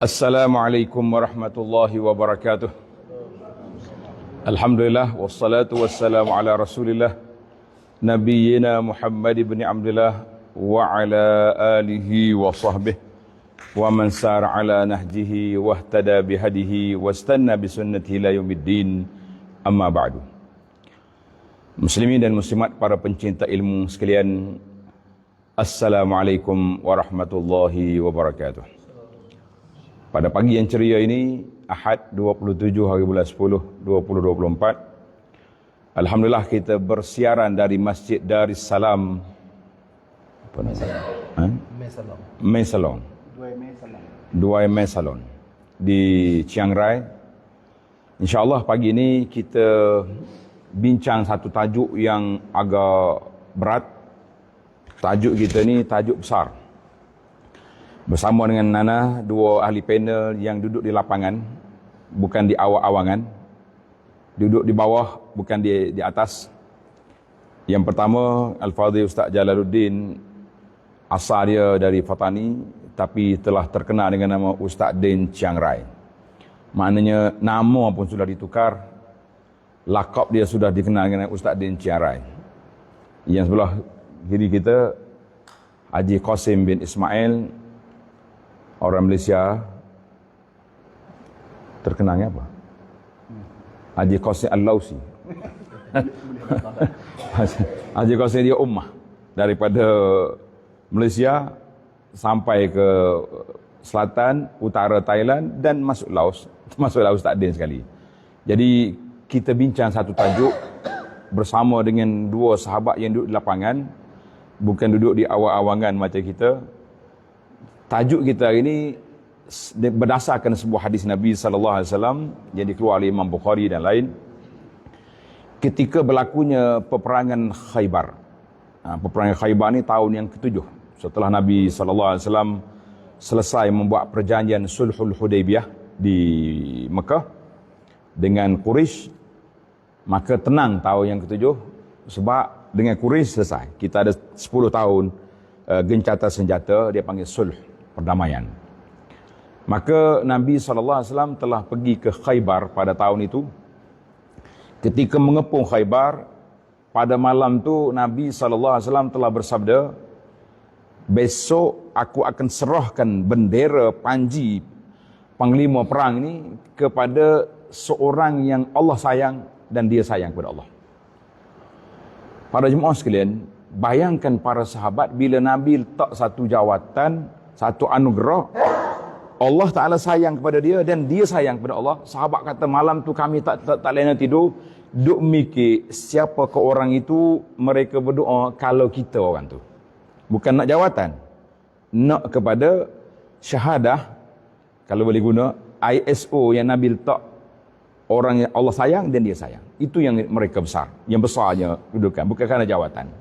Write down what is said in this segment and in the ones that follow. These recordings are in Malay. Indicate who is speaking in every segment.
Speaker 1: Assalamualaikum warahmatullahi wabarakatuh. Alhamdulillah wassalatu wassalamu ala Rasulillah nabiyyina Muhammad ibn Abdullah wa ala alihi wa sahbihi wa man sara ala nahjihi wa ihtada bihadihi wastanna bisunnatihi ila yaumiddin. Amma ba'du. Muslimin dan muslimat, para pencinta ilmu sekalian, Assalamualaikum warahmatullahi wabarakatuh. Pada pagi yang ceria ini, Ahad 27 hari bulan 10 2024, alhamdulillah kita bersiaran dari Masjid Darussalam Mesalong Dua Mesalong di Chiang Rai. InsyaAllah pagi ini kita bincang satu tajuk yang agak berat. Tajuk kita ni tajuk besar. Bersama dengan Nana, dua ahli panel yang duduk di lapangan, bukan di awang-awangan. Duduk di bawah, bukan di atas. Yang pertama, Al-Fadhil Ustaz Jalaluddin, asal dia dari Fatani, tapi telah terkenal dengan nama Ustaz Din Chiang Rai. Maknanya nama pun sudah ditukar, lakab dia sudah dikenal dengan Ustaz Din Chiang Rai. Yang sebelah kiri kita, Haji Qasim bin Ismail, orang Malaysia, terkenalnya apa? Haji Qasim Al-Lausi. Haji Qasim dia ummah daripada Malaysia sampai ke selatan, utara Thailand dan masuk Laos. Masuk Laos tak ada sekali. Jadi kita bincang satu tajuk bersama dengan dua sahabat yang duduk di lapangan, bukan duduk di awang-awangan macam kita. Tajuk kita hari ini berdasarkan sebuah hadis Nabi SAW yang dikeluarkan oleh Imam Bukhari dan lain. Ketika berlakunya peperangan Khaybar. Peperangan Khaybar ni tahun yang ke-7 setelah Nabi SAW selesai membuat perjanjian Sulhul Hudaybiyah di Mekah dengan Quraisy. Maka tenang tahun yang ke-7 sebab dengan Quraisy selesai. Kita ada 10 tahun gencatan senjata, dia panggil sulh, perdamaian. Maka Nabi SAW telah pergi ke Khaybar pada tahun itu. Ketika mengepung Khaybar, pada malam tu Nabi SAW telah bersabda, besok aku akan serahkan bendera panji panglima perang ini kepada seorang yang Allah sayang dan dia sayang kepada Allah. Para jemaah sekalian, bayangkan para sahabat bila Nabi letak satu jawatan, satu anugerah, Allah Ta'ala sayang kepada dia dan dia sayang kepada Allah. Sahabat kata malam tu kami tak lena tidur, duk mikir siapa ke orang itu. Mereka berdoa kalau kita orang tu. Bukan nak jawatan, nak kepada syahadah, kalau boleh guna ISO yang Nabi letak, orang yang Allah sayang dan dia sayang. Itu yang mereka besar, yang besarnya kedudukan, bukan kerana jawatan.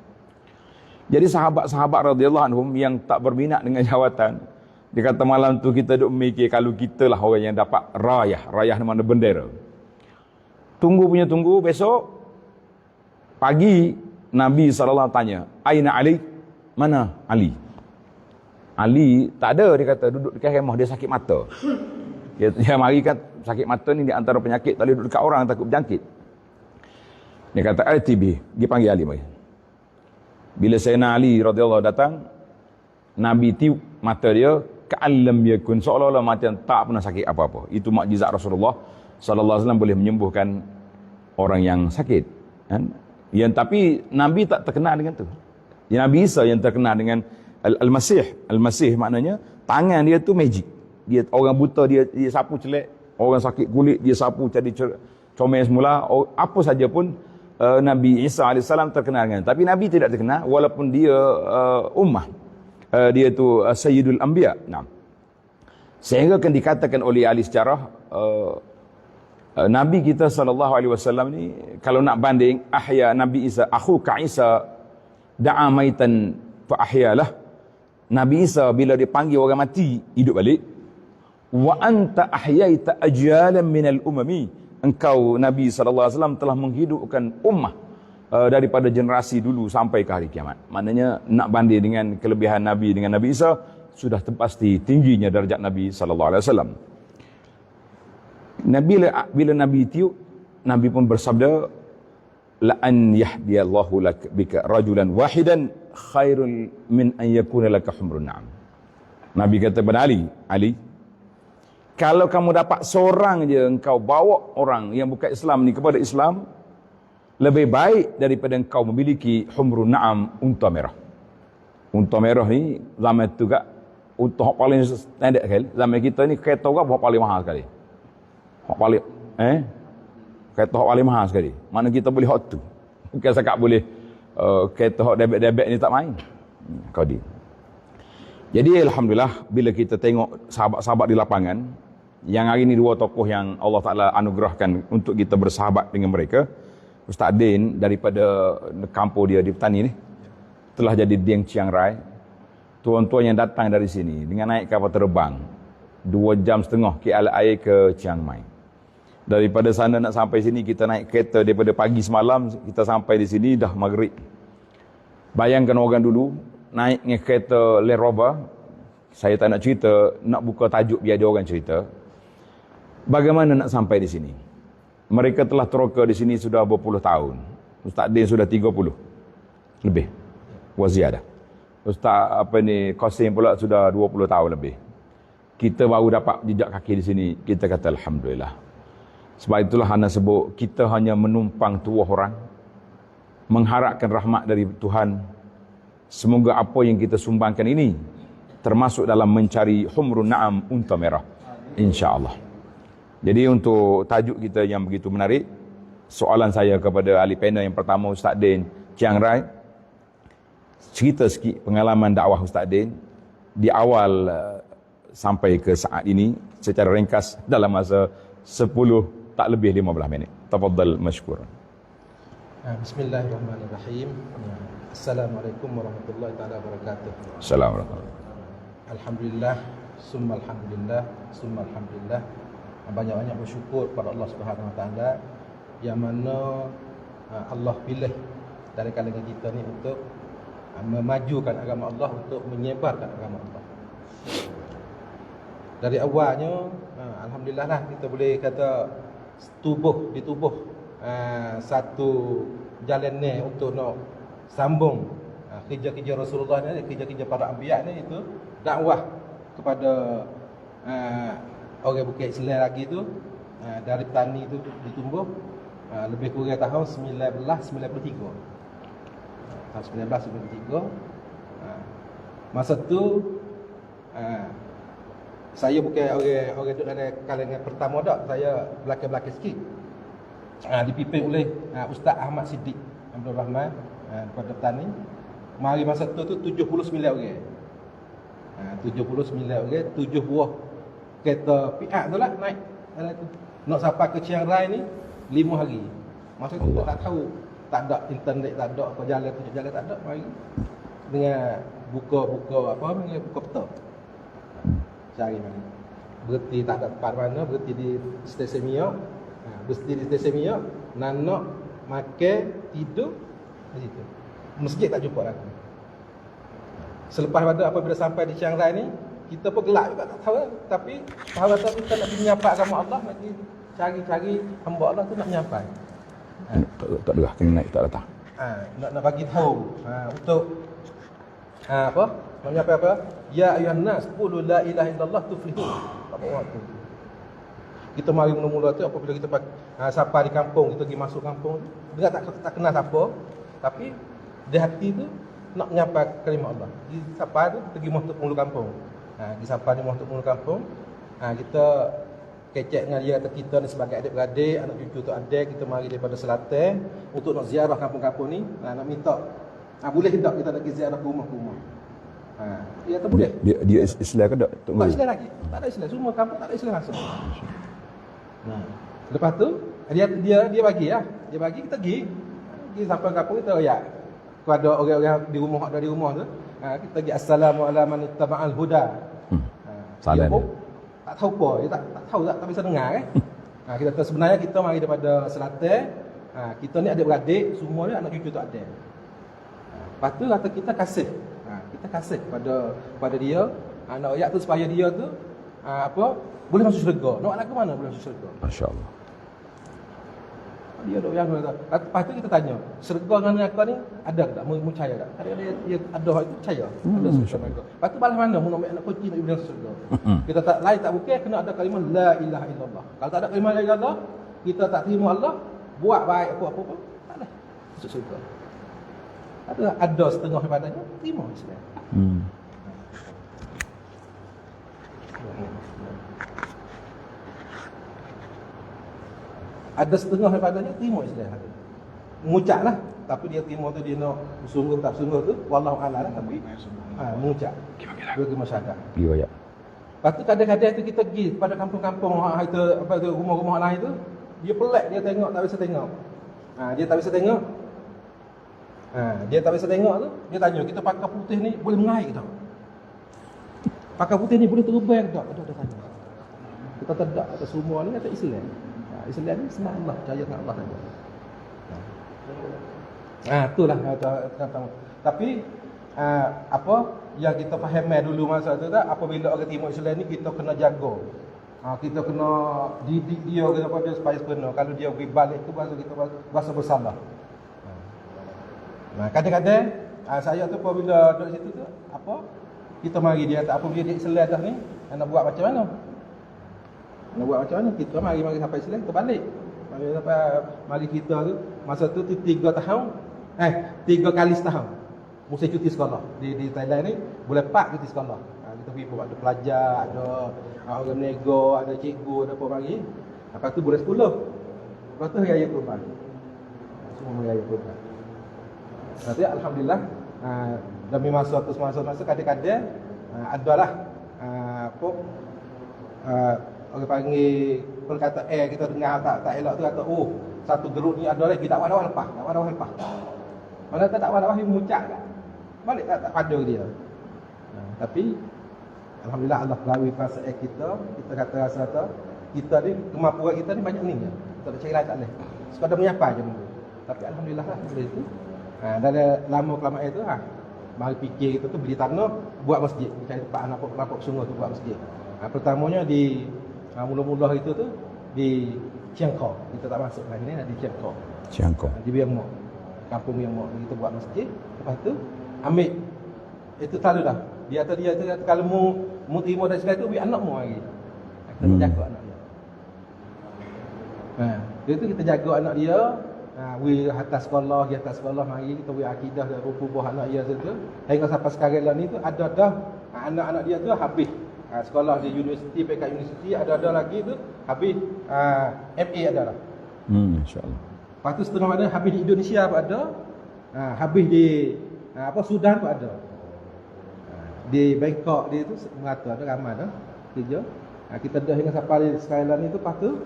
Speaker 1: Jadi sahabat-sahabat radhiyallahu anhum yang tak berminat dengan jawatan, dia kata malam tu kita duk mikir kalau kita lah orang yang dapat rayah mana bendera. Tunggu, besok pagi Nabi SAW tanya, Aina Ali? Mana Ali? Ali tak ada, dia kata duduk dekat kemah, dia sakit mata. Dia mari kan sakit mata ni di antara penyakit, tak boleh duduk dekat orang takut berjangkit. Dia kata LTB, dia panggil Ali mari. Bila Sayyidina Ali radhiyallahu datang, Nabi tiup mata dia, ka'allam yakun, seolah-olah macam tak pernah sakit apa-apa. Itu mukjizat Rasulullah sallallahu alaihi wasallam, boleh menyembuhkan orang yang sakit, kan? Yang tapi Nabi tak terkenal dengan tu. Yang Nabi Isa yang terkenal dengan Al-Masih. Al-Masih maknanya tangan dia tu magic. Dia orang buta dia sapu celek, orang sakit kulit dia sapu jadi comel semula, apa saja pun. Nabi Isa AS terkenal dengan. Tapi Nabi tidak terkenal walaupun dia ummah. Dia tu Sayyidul Anbiya. Nah. Sehingga akan dikatakan oleh ahli sejarah, Nabi kita SAW ni, kalau nak banding, ahya Nabi Isa, akhuka Isa da'a maitan fa ahyalah. Nabi Isa bila dipanggil orang mati, hidup balik. Wa anta ahyaita ajyalan minal umami. Engkau Nabi SAW telah menghidupkan ummah daripada generasi dulu sampai ke hari kiamat. Maknanya nak banding dengan kelebihan Nabi dengan Nabi Isa, sudah pasti tingginya darjat Nabi sallallahu alaihi wasallam. Bila Nabi itu, Nabi pun bersabda, la an yahdiyallahu lak bika rajulan wahidan khairul min an yakuna laka humrun na'am. Nabi kata kepada Ali, kalau kamu dapat seorang je engkau bawa orang yang bukan Islam ni kepada Islam, lebih baik daripada engkau memiliki humrun na'am, unta merah. Unta merah ni zaman tu gak unta hak paling standard sekali. Zaman kita ni kereta orang hak paling mahal sekali. Hak paling kereta hak paling mahal sekali. Mana kita boleh hak tu. Bukan sekak boleh kereta hak debek-debek ni tak main. Kau di. Jadi alhamdulillah bila kita tengok sahabat-sahabat di lapangan, yang hari ni dua tokoh yang Allah Taala anugerahkan untuk kita bersahabat dengan mereka. Ustaz Din daripada kampung dia di Petani ni telah jadi Dieng Chiang Rai. Tuan-tuan yang datang dari sini dengan naik kapal terbang 2 jam setengah KLIA ke Chiang Mai. Daripada sana nak sampai sini kita naik kereta daripada pagi semalam, kita sampai di sini dah maghrib. Bayangkan orang dulu naik dengan kereta Land Rover. Saya tak nak cerita, nak buka tajuk biar dia orang cerita. Bagaimana nak sampai di sini? Mereka telah teroka di sini sudah berpuluh tahun. Ustaz Din sudah 30 lebih. Waziyadah. Ustaz Qasim pula sudah 20 tahun lebih. Kita baru dapat jejak kaki di sini, kita kata alhamdulillah. Sebab itulah Hana sebut, kita hanya menumpang tuah orang, mengharapkan rahmat dari Tuhan. Semoga apa yang kita sumbangkan ini termasuk dalam mencari humrun na'am, unta merah, insya-Allah. Jadi untuk tajuk kita yang begitu menarik, soalan saya kepada ahli panel yang pertama, Ustaz Din Chiang Rai, cerita sikit pengalaman dakwah Ustaz Din di awal sampai ke saat ini secara ringkas dalam masa 10 tak lebih 15 minit. Tafadhal mashkuran.
Speaker 2: Bismillahirrahmanirrahim. Assalamualaikum warahmatullahi taala wabarakatuh.
Speaker 1: Assalamualaikum.
Speaker 2: Alhamdulillah, summa alhamdulillah, summa alhamdulillah. Banyak-banyak bersyukur kepada Allah Subhanahu Wa Taala yang mana Allah pilih dari kalangan kita ni untuk memajukan agama Allah, untuk menyebarkan agama Allah. Dari awalnya alhamdulillah lah kita boleh kata ditubuh satu jalan ni untuk nak sambung kerja-kerja Rasulullah ni, kerja-kerja para anbiya ni, itu dakwah kepada orang Bukit Islam lagi tu, dari Petani tu ditumbuh lebih kurang tahun 1993. Tahun 1993. Masa tu saya bukan orang duduk dari kalangan pertama dak, saya belakang-belakang sikit. Dipimpin oleh Ustaz Ahmad Siddiq Abdul Rahman daripada Petani. Mari masa tu 79 orang. 79 orang, 7 buah kereta pick-up tu lah naik tu. Nak sampai ke Chiang Rai ni 5 hari. Masa tu kita tak tahu, tak ada internet, tak ada apa, jalan tunjuk jalan tak ada. Mari dengan buka peta. Cari mana. Berhenti tak ada tempat mana, berhenti di stesen minyak. Berhenti di stesen minyak, nak makan, tidur di situ. Masjid tak jumpa lagi. Selepas pada apabila sampai di Chiang Rai ni, kita pun gelak juga tak tahu, tapi tahu kita nak menyapa agama Allah, nak cari hamba Allah tu nak menyapa.
Speaker 1: Tak ada kena naik tak datang.
Speaker 2: Nak bagi tahu untuk apa? Nak menyapa apa? Ya ayuhan nas, qulu la ilaha illallah tuflihun. Apa waktu? Kita mari mula-mula tu apabila kita sampai di kampung, kita pergi masuk kampung, dia tak kenal siapa, tapi di hati tu nak menyapa kalimah Allah. Di sampai tu pergi masuk penghulu kampung. Di sampai di masuk penghulu kampung, kita kecek dengan dia, kita ni sebagai adik-beradik, anak cucu tu adik, kita mari daripada Selatan untuk nak ziarah kampung-kampung ni, nak minta boleh tak kita nak pergi ziarah ke rumah-rumah. Dia kata boleh.
Speaker 1: Dia Islam ke tak?
Speaker 2: Tak Islam lagi. Tak ada Islam. Semua kampung tak ada Islam langsung. Lepas tu dia bagi lah. Dia bagi kita pergi sampai kampung kita kepada orang-orang di rumah, dari rumah tu, kita pergi assalamualaikum man ittaba'al huda. Salam dia. Tak tahu apa, dia tak tahu, tak bisa dengar kan. Kita kata sebenarnya kita mari daripada Selatan. Kita ni adik-beradik, semua ni anak cucu tu ada. Lepas tu kata kita kasih. Kita kasih pada dia Nak royak tu supaya dia tu boleh masuk syurga. Nak nak ke mana boleh masuk syurga?
Speaker 1: Masya-Allah.
Speaker 2: Dia dok yang kata. Lepas tu kita tanya, syurga dengan neraka ni ada tak? Mu percaya tak? Ada dia ada itu percaya. Ada syurga neraka. Lepas tu balas mana mu nak ambil anak kunci nak pergi syurga. Kita tak lain tak bukan kena ada kalimah la ilaha illallah. Kalau tak ada kalimah la ilaha illallah, kita tak terima Allah, buat baik apa-apa pun tak boleh masuk syurga. Ada setengah daripadanya terima Islam. Ada setengah daripadanya terima Islam. Mengucaplah, tapi dia terima tu dia nak sungguh tak sungguh tu wallahu a'lam lah, tapi mengucap bagi masyarakat.
Speaker 1: Ya.
Speaker 2: Lepas tu kadang-kadang tu kita pergi pada kampung-kampung itu rumah-rumah lain tu, dia pelik, dia tengok tak bisa tengok. Dia tak bisa tengok. Dia tak bisa tengok tu, dia tanya, kita pakai putih ni boleh mengair ke tak? Pakai putih ni boleh terbang ke tak? Dia tanya. Kita tak kata semua ni kata Islam. Islam ni senang Allah, percaya dengan Allah saja. Itulah tapi apa yang kita faham dulu masa tu tak, apabila orang timur Islam ni kita kena jaga. Kita kena didik dia kepada dia supaya sebenar. Kalau dia pergi balik tu baru kita rasa bersalah. Kadang-kadang saya tu apabila duduk situ tu kita mari dia tak apabila dia Islam dah ni nak buat macam mana? Nak buat macam mana? Kita mari sampai Islam kita balik. Mari kita tu masa tu 3 tahun 3 kali setahun mesti cuti sekolah. Di Thailand ni boleh 4 cuti sekolah. Kita pergi buat ada pelajar, ada orang nego, ada cikgu, ada apa mari. Lepas tu boleh 10. Lepas tu hari raya Kurban. Semua hari raya Kurban. Nanti alhamdulillah demi masa kadang-kadang adalah orang panggil perkataan kita dengar tak elok tu kata satu geruk ni ada lagi dakwah lepas. Mana tak dakwah mengucap tak. Balik tak pada dia. Tapi alhamdulillah Allah beri perasaan kita kata rasa tu kita ni kemampuan kita ni banyak ni je. Kita tak cari lain tak boleh. Sekadar menyapa je benda. Tapi alhamdulillah lah boleh tu. Dan lama kelamaan itu mari fikir kita tu beli tanah buat masjid. Cari tempat nampak sungguh tu buat masjid. Pertamanya di mula-mula itu tu di Chiang Kau. Kita tak masuk lagi ni di Chiang Kau. Di Biang Mok. Kampung Biang Mok. Kita buat masjid. Lepas tu ambil itu selalu dah. Dia tu kalau mu terima dari segala tu biar anak mu lagi. Kita jaga anak dia. Dia tu kita jaga anak dia. We atas sekolah mari kita we akidah dan rubuh anak dia tu. Hingga sampai sekarang lah ni tu ada dah anak-anak dia tu habis sekolah di universiti, PK Universiti ada lagi tu habis MA ada lah.
Speaker 1: Insya-Allah.
Speaker 2: Lepas tu setengah ada habis di Indonesia pun ada. Habis di Sudan pun ada. Di Bangkok dia tu merata ada ramai dah kerja. Kita dah hingga sampai sekarang ni tu lepas tu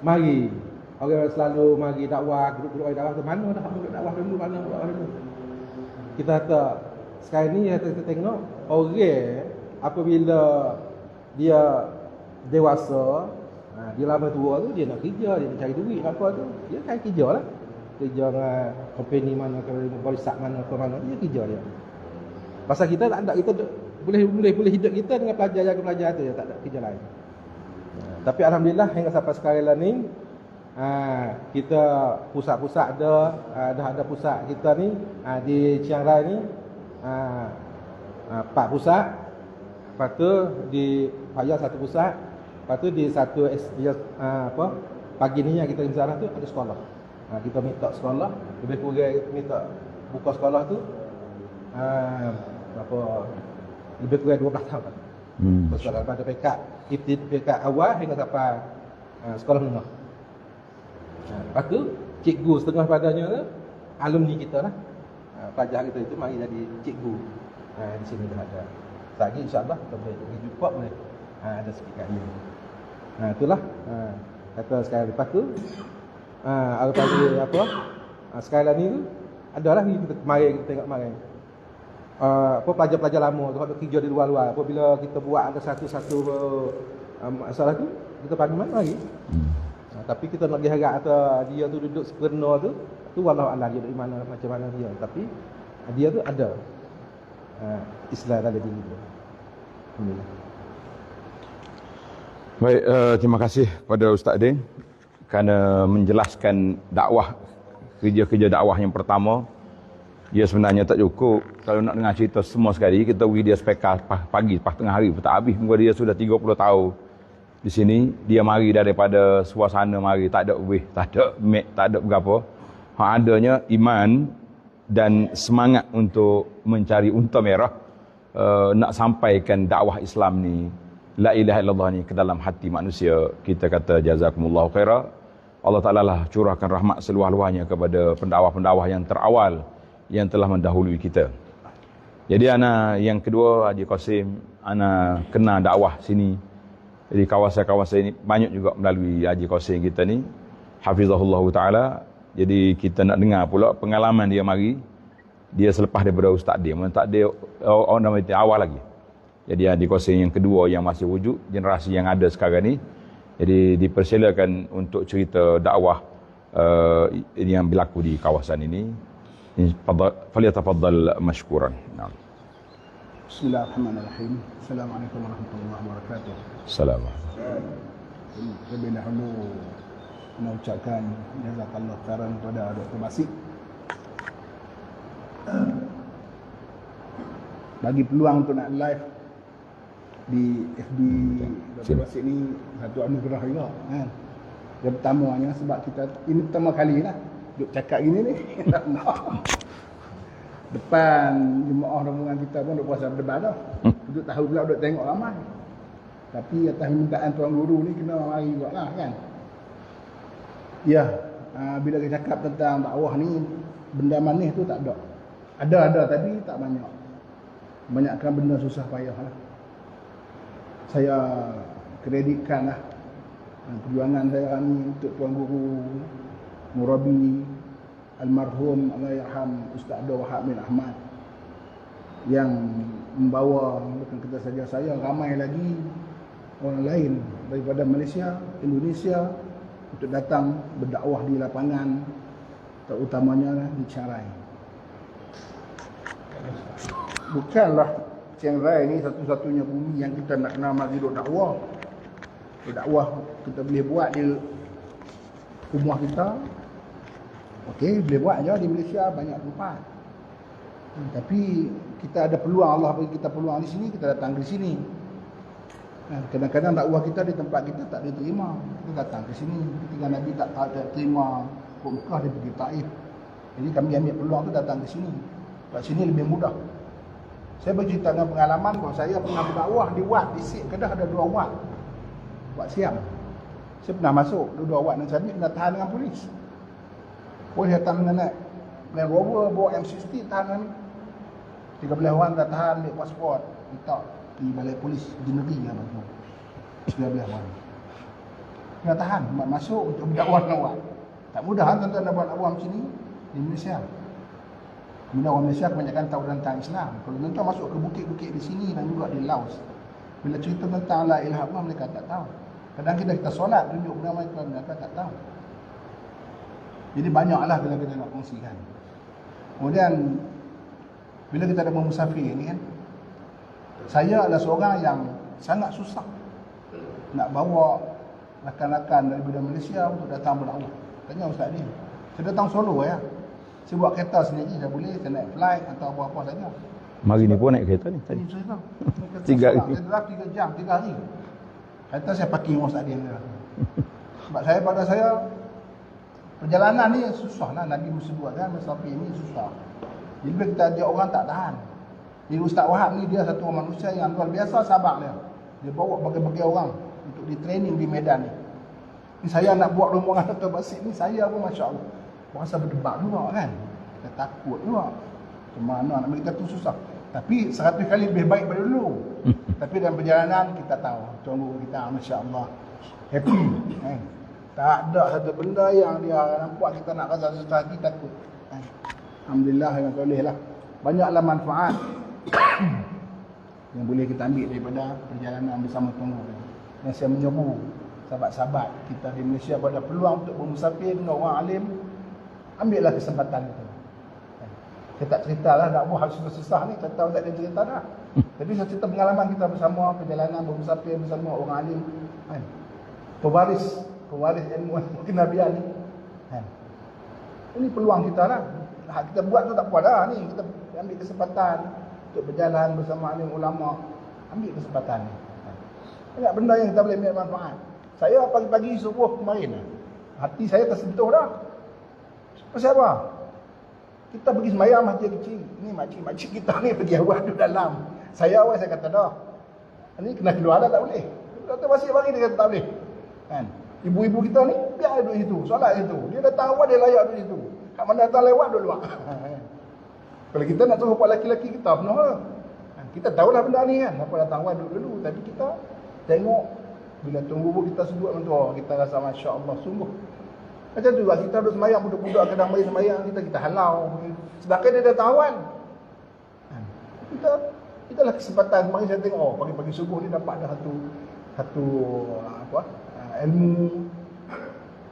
Speaker 2: mari orang selalu mari dakwah, grup-grup dakwah tu mana dah grup dakwah dulu, mana dakwah dulu. Kita kata sekarang ni kita tengok orang apabila dia dewasa, dia lama tua tu dia nak kerja, dia nak cari duit apa tu, dia cari kerja lah. Kerja dengan company mana, barisan mana, apa mana, dia kerja dia. Pasal kita tak ada, kita boleh hidup kita dengan pelajar tu, tak ada kerja lain. Tapi alhamdulillah hingga sampai sekarang lah ni kita pusat-pusat dah ada pusat kita ni di Chiang Rai ni 4 pusat. Lepas tu di Paya 1 pusat. Lepas tu di satu pagi ni yang kita di sana tu ada sekolah. Kita minta sekolah, lebih kurang minta buka sekolah tu lebih kurang 12 tahun. Sekolah pada PK awal hingga sampai sekolah menengah. Lepas tu cikgu setengah padanya tu alumni kita lah. Pelajar kita itu mari jadi cikgu. Di sini dah ada. Lagi insya-Allah kita boleh pergi jumpa boleh. Ada sikit kat dia. Itulah kata sekarang lepas tu apa panggil sekarang ni tu adalah kita mari kita tengok mari. Pelajar-pelajar lama tu duk kerja di luar-luar. Apabila kita buat ada satu-satu masalah tu kita panggil mari. Tapi kita nak harap dia tu duduk sepenuh tu wallahu a'lam dia dari mana macam mana dia, tapi dia tu ada Islam dalam diri dia.
Speaker 3: Alhamdulillah.
Speaker 1: Baik, terima kasih kepada Ustaz Din kerana menjelaskan dakwah, kerja-kerja dakwah yang pertama. Dia sebenarnya tak cukup kalau nak dengar cerita semua sekali, kita beri dia spekar pagi, pas tengah hari pun tak habis. Muka dia sudah 30 tahun di sini. Dia mari daripada suasana mari, tak ada weh, tak ada mek, tak ada berapa. Hak adanya iman dan semangat untuk mencari unta merah, nak sampaikan dakwah Islam ni, la ilaha illallah ni ke dalam hati manusia. Kita kata jazakumullahu khairah. Allah Ta'ala lah curahkan rahmat seluas-luasnya kepada pendakwah-pendakwah yang terawal yang telah mendahului kita. Jadi ana yang kedua, Haji Qasim, ana kena dakwah sini. Jadi kawasan-kawasan ini banyak juga melalui Haji Qasim kita ni, hafizahullah taala. Jadi kita nak dengar pula pengalaman dia mari. Dia selepas daripada Ustaz dia, tak dia orang nama itu awal lagi. Jadi Haji Qasim yang kedua yang masih wujud, generasi yang ada sekarang ni. Jadi dipersilakan untuk cerita dakwah yang berlaku di kawasan ini. Falyatafaddal mashkuran. Naam.
Speaker 3: Bismillahirrahmanirrahim. Assalamualaikum warahmatullahi wabarakatuh.
Speaker 1: Assalamualaikum.
Speaker 3: Terlebih dahulu nak ucapkan jazakallah khairan kepada Dr. Basit bagi peluang untuk nak live di FB Dr. Basit ni satu anugerah juga kan. Yang pertamanya sebab kita ini pertama kali lah duk cakap gini ni. Depan jemaah rombongan kita pun duk puasa berdebat dah. Duk tahu pula duk tengok ramai. Tapi atas permintaan tuan guru ni kena mari juga lah kan. Ya, bila kita cakap tentang dakwah ni, benda manis tu tak ada. Ada tapi tak banyak. Banyakkan benda susah payah lah. Saya kreditkan lah perjuangan saya ni untuk tuan guru Murabi almarhum Allahyarham Ustaz Abdul Wahab bin Ahmad yang membawa bukan kita saja saya, ramai lagi orang lain daripada Malaysia, Indonesia untuk datang berdakwah di lapangan, terutamanya di Chiang Rai. Bukanlah Chiang Rai ni satu-satunya bumi yang kita nak kena mari duk dakwah. Dakwah kita boleh buat di rumah kita. Okey, boleh buat je di Malaysia banyak tempat. Tapi kita ada peluang, Allah bagi kita peluang di sini, kita datang ke sini. Kadang-kadang dakwah kita di tempat kita tak diterima. Kita datang ke sini, ketika Nabi tak terima ke Mekah, dia pergi Taif. Jadi kami ambil peluang tu datang ke sini. Kat sini lebih mudah. Saya bercerita dengan pengalaman bahawa saya pernah berdakwah di Wat, di Sik Kedah ada 2 Wat. Wat Siam. Saya pernah masuk, 2 Wat dan Sabit kena tahan dengan polis. Polis datang dengan naik Land Rover, bawa M60 tahan kami. 13 orang dah tahan, ambil pasport, minta di balai polis di negeri kan tu. 13 orang. Kena tahan, masuk untuk berdakwah dengan Wat. Tak mudah kan tuan-tuan nak buat dakwah macam ni di Malaysia. Kemudian orang Malaysia kebanyakan tahu tentang Islam. Kalau tuan-tuan masuk ke bukit-bukit di sini dan juga di Laos, bila cerita tentang la ilaha illallah mereka tak tahu. Kadang kita solat tunjuk nama mereka tak tahu. Jadi banyaklah bila kita nak kongsikan. Kemudian bila kita ada bermusafir ni kan, saya adalah seorang yang sangat susah nak bawa rakan-rakan daripada Malaysia untuk datang berdakwah. Tanya Ustaz ni, saya datang solo ya. Saya buat kereta sendiri, saya boleh, saya naik flight atau apa-apa saja.
Speaker 1: Mari ni pun naik kereta ni tadi.
Speaker 3: Saya tahu.
Speaker 1: 3 hari.
Speaker 3: Saya drive 3 jam, 3 hari. Kereta saya parking rumah Ustaz Din. Sebab pada saya perjalanan ni susah lah. Nabi mesti buat kan, musafir ni susah. Jadi bila kita ajak orang tak tahan. Jadi Ustaz Wahab ni dia satu orang manusia yang luar biasa sabar dia. Dia bawa berbagai-bagai orang untuk di training di medan ni. Ni saya nak buat rombongan Dr. Basit ni, saya pun Masya Allah rasa berdebat juga kan. Kita takut juga. Macam mana nak kita tu susah. Tapi 100 kali lebih baik daripada dulu. Tapi dalam perjalanan kita tahu tunggu kita Masya Allah happy kan. Tak ada satu benda yang dia nampak kita nak rasa susah hati, takut kan. Alhamdulillah yang boleh lah. Banyaklah manfaat yang boleh kita ambil daripada perjalanan bersama tunggu. Yang saya menyeru sahabat-sahabat kita di Malaysia pada peluang untuk bermusafir dengan orang alim, ambillah kesempatan itu. Saya tak ceritalah dakwah susah-susah ni, saya tahu tak ada cerita dah. Tapi saya cerita pengalaman kita bersama, perjalanan bermusafir bersama orang alim kan. Pewaris ilmu kenabian ni kan. Ini peluang kita lah. Hak kita buat tu tak apa dah ni. Kita ambil kesempatan untuk berjalan bersama alim ulama. Ambil kesempatan ni. Banyak benda yang kita boleh ambil manfaat. Saya pagi-pagi subuh kemarin, hati saya tersentuh dah. Pasal apa? Kita pergi sembahyang masjid kecil. Ni makcik kita ni pergi awal duduk dalam. Saya awal saya kata dah. Ni kena keluar dah tak boleh. Kata masih bagi dia kata tak boleh. Kan? Ibu-ibu kita ni biar duduk situ, solat situ. Dia datang awal dia layak duduk situ. Kat mana datang lewat duduk luar. Kalau kita nak suruh buat laki-laki kita penuh lah. Kita tahulah benda ni kan. Apa datang awal duduk dulu. Tapi kita tengok bila tunggu kita sebut mentua, kita rasa masya-Allah sungguh. Macam tu juga kita duduk sembahyang, budak-budak kadang mari sembahyang kita halau. Sedangkan dia datang awal. Kita lah kesempatan. Kemarin saya tengok pagi-pagi subuh ni dapat dah satu ilmu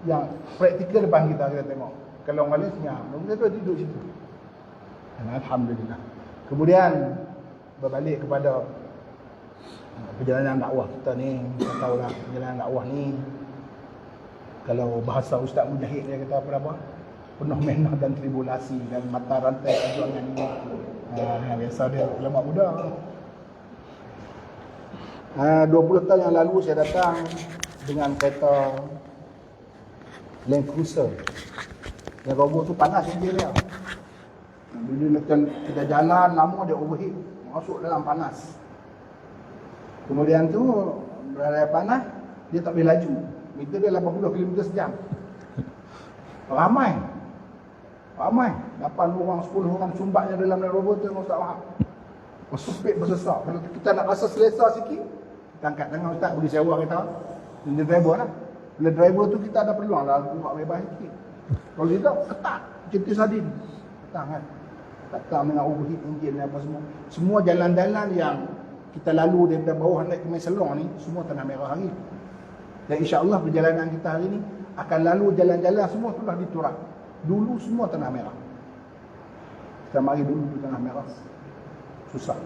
Speaker 3: yang praktikal depan kita tengok. Kalau orang lain senyap, kita tu duduk situ. Dan alhamdulillah. Kemudian berbalik kepada perjalanan dakwah kita ni, kita tahulah perjalanan dakwah ni kalau bahasa Ustaz Mujahid dia kata apa? Penuh menah dan tribulasi dan mata rantai perjuangan ini. Yang biasa dia ulama muda. 20 tahun yang lalu saya datang dengan kereta Land Cruiser. Yang robo tu panas enjin dia. Bila kita jalan lama dia overheat, masuk dalam panas. Kemudian tu berada panas, dia tak boleh laju. Meter dia 80 km sejam. Ramai. 8 orang, 10 orang sumbaknya dalam Land Rover tu Ustaz Wahab. Bersepit bersesak. Kalau kita nak rasa selesa sikit, kita angkat tangan Ustaz boleh sewa kita. Dia driver lah. Bila driver tu kita ada peluang lah buat bebas sikit. Kalau tidak, ketat. Cinta sardin. Ketat kan. Ketat dengan overheat enjin apa semua. Semua jalan-jalan yang kita lalu daripada bawah naik ke Meselong ni, semua tanah merah hari. Dan insya-Allah perjalanan kita hari ni akan lalu jalan-jalan semua telah diturap. Dulu semua tanah merah. Kita mari dulu di tanah merah. Susah.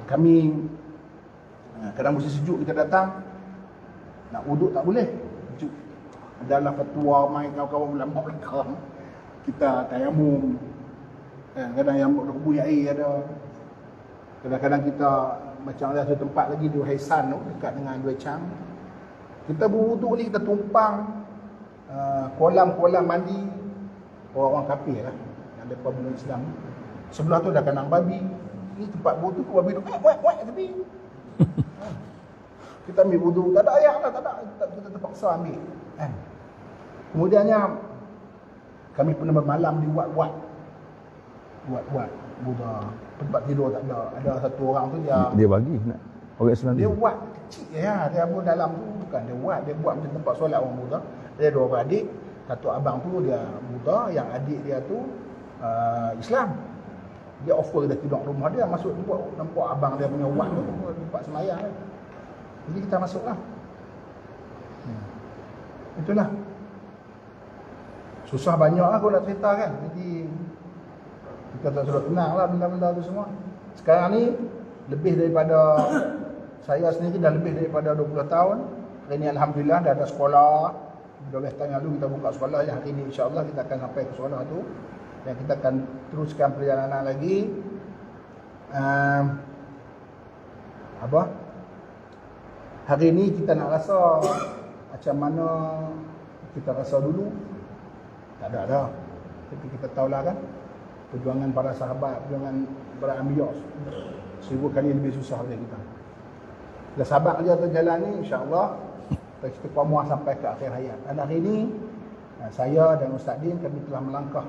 Speaker 3: Kami kadang musim sejuk kita datang, nak wuduk tak boleh. Sejuk. Adalah petua mai kawan-kawan ulama belakang. Kita tayamum. Kadang yang berbuih air ada. Kadang-kadang kita macam ada satu tempat lagi di Haisan tu dekat dengan Dua Chang. Kita berwuduk ni kita tumpang kolam-kolam mandi orang kafir lah yang depa belum Islam. Sebelah tu ada kandang babi. Ni tempat wuduk babi duk kuat-kuat tepi. Kita ambil wuduk, tak ada air lah, tak ada. Kita terpaksa ambil. Kemudiannya kami pernah bermalam di Wat-Wat Buddha. Tempat tidur tak ada. Ada satu orang tu
Speaker 1: dia bagi nak orang Islam
Speaker 3: dia buat kecil ya, dia pun dalam tu bukan dia buat macam tempat solat orang Buddha. Dia ada dua adik, satu abang tu dia Buddha, yang adik dia tu Islam. Dia offer dia tidur rumah dia, masuk nampak abang dia punya wat tu tempat sembahyang. Jadi kita masuklah. Itulah. Susah banyak lah kalau nak cerita kan. Jadi kita tak sudah tenang lah benda-benda tu semua. Sekarang ni lebih daripada saya sendiri dah lebih daripada 20 tahun. Hari ni alhamdulillah dah ada sekolah. 12 tahun lalu kita buka sekolah. Yang hari ni insya-Allah kita akan sampai ke sekolah tu. Dan kita akan teruskan perjalanan lagi. Hari ni kita nak rasa macam mana kita rasa dulu. Tak ada dah. Tapi kita tahulah kan, perjuangan para sahabat, perjuangan para anbiya 1000 kali lebih susah daripada kita. Kita sabar je atas jalan ni, insya-Allah kita istiqamah sampai ke akhir hayat. Dan hari ini saya dan Ustaz Din kami telah melangkah